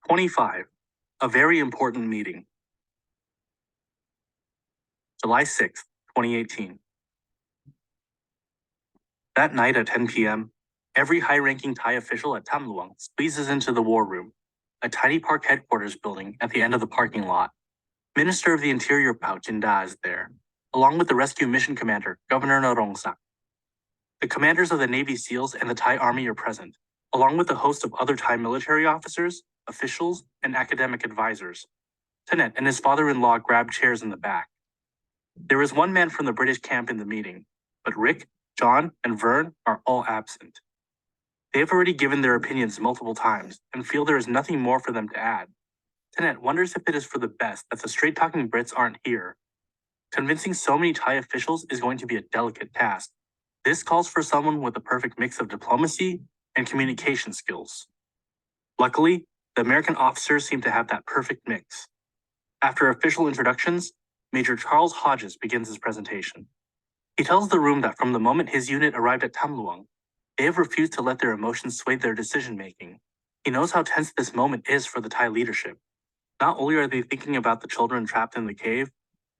25. A very important meeting. July 6th, 2018. That night at 10 p.m., every high-ranking Thai official at Tamluang squeezes into the war room, a tiny park headquarters building at the end of the parking lot. Minister of the Interior Pao Jinda is there, along with the rescue mission commander, Governor Narongsak. The commanders of the Navy SEALs and the Thai Army are present, along with a host of other Thai military officers, officials, and academic advisors. Tenet and his father-in-law grab chairs in the back. There is one man from the British camp in the meeting, but Rick, John, and Vern are all absent. They have already given their opinions multiple times and feel there is nothing more for them to add. Tenet wonders if it is for the best that the straight-talking Brits aren't here. Convincing so many Thai officials is going to be a delicate task. This calls for someone with a perfect mix of diplomacy and communication skills. Luckily, the American officers seem to have that perfect mix. After official introductions, Major Charles Hodges begins his presentation. He tells the room that from the moment his unit arrived at Tamluang, they have refused to let their emotions sway their decision-making. He knows how tense this moment is for the Thai leadership. Not only are they thinking about the children trapped in the cave,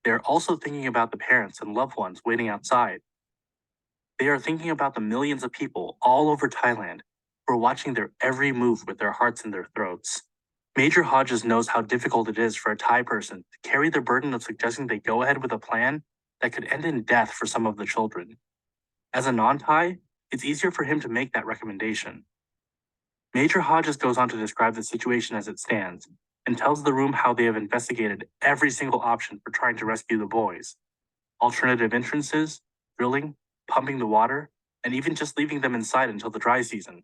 they are also thinking about the parents and loved ones waiting outside. They are thinking about the millions of people all over Thailand who are watching their every move with their hearts in their throats. Major Hodges knows how difficult it is for a Thai person to carry the burden of suggesting they go ahead with a plan that could end in death for some of the children. As a non-Thai, it's easier for him to make that recommendation. Major Hodges goes on to describe the situation as it stands and tells the room how they have investigated every single option for trying to rescue the boys. Alternative entrances, drilling, pumping the water, and even just leaving them inside until the dry season.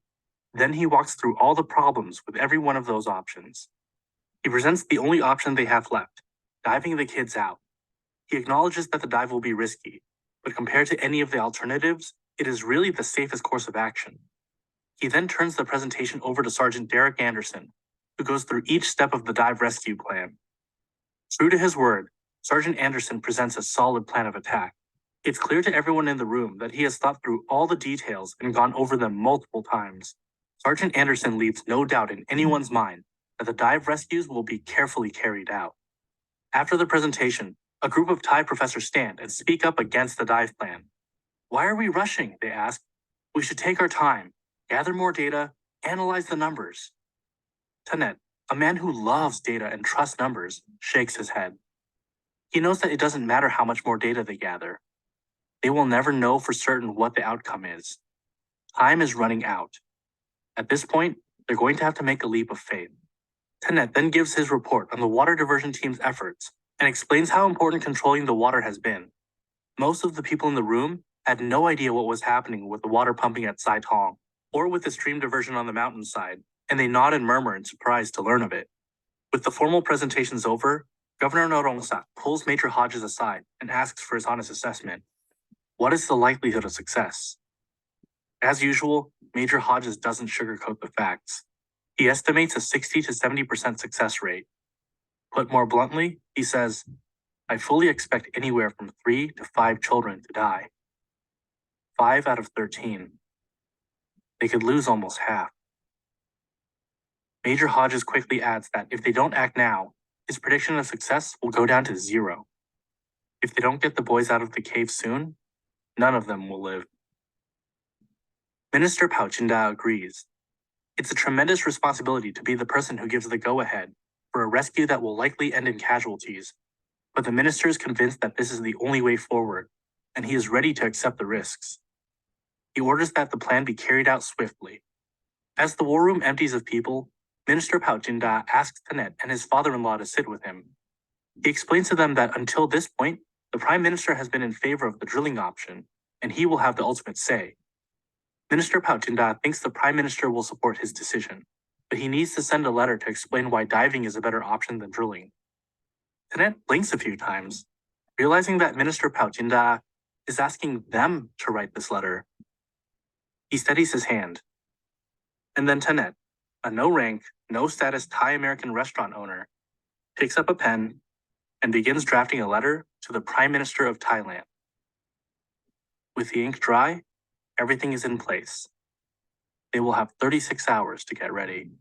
Then he walks through all the problems with every one of those options. He presents the only option they have left, diving the kids out. He acknowledges that the dive will be risky, but compared to any of the alternatives, it is really the safest course of action. He then turns the presentation over to Sergeant Derek Anderson, who goes through each step of the dive rescue plan. True to his word, Sergeant Anderson presents a solid plan of attack. It's clear to everyone in the room that he has thought through all the details and gone over them multiple times. Sergeant Anderson leaves no doubt in anyone's mind that the dive rescues will be carefully carried out. After the presentation, a group of Thai professors stand and speak up against the dive plan. Why are we rushing? They ask. We should take our time, gather more data, analyze the numbers. Tenet, a man who loves data and trusts numbers, shakes his head. He knows that it doesn't matter how much more data they gather. They will never know for certain what the outcome is. Time is running out. At this point, they're going to have to make a leap of faith. Tenet then gives his report on the water diversion team's efforts and explains how important controlling the water has been. Most of the people in the room had no idea what was happening with the water pumping at Sai Tong or with the stream diversion on the mountainside, and they nod and murmur in surprise to learn of it. With the formal presentations over, Governor Narongsak pulls Major Hodges aside and asks for his honest assessment. What is the likelihood of success? As usual, Major Hodges doesn't sugarcoat the facts. He estimates a 60 to 70% success rate. Put more bluntly, he says, I fully expect anywhere from 3 to 5 children to die. 5 out of 13. They could lose almost half. Major Hodges quickly adds that if they don't act now, his prediction of success will go down to 0. If they don't get the boys out of the cave soon, none of them will live. Minister Pao Jinda agrees. It's a tremendous responsibility to be the person who gives the go-ahead for a rescue that will likely end in casualties, but the minister is convinced that this is the only way forward, and he is ready to accept the risks. He orders that the plan be carried out swiftly. As the war room empties of people, Minister Pao Jinda asks Tenet and his father-in-law to sit with him. He explains to them that until this point, the Prime Minister has been in favor of the drilling option, and he will have the ultimate say. Minister Pao Jinda thinks the Prime Minister will support his decision, but he needs to send a letter to explain why diving is a better option than drilling. Tenet blinks a few times, realizing that Minister Pao Jinda is asking them to write this letter. He steadies his hand. And then Tenet, a no-rank, no-status Thai-American restaurant owner, picks up a pen and begins drafting a letter to the Prime Minister of Thailand. With the ink dry, everything is in place. They will have 36 hours to get ready.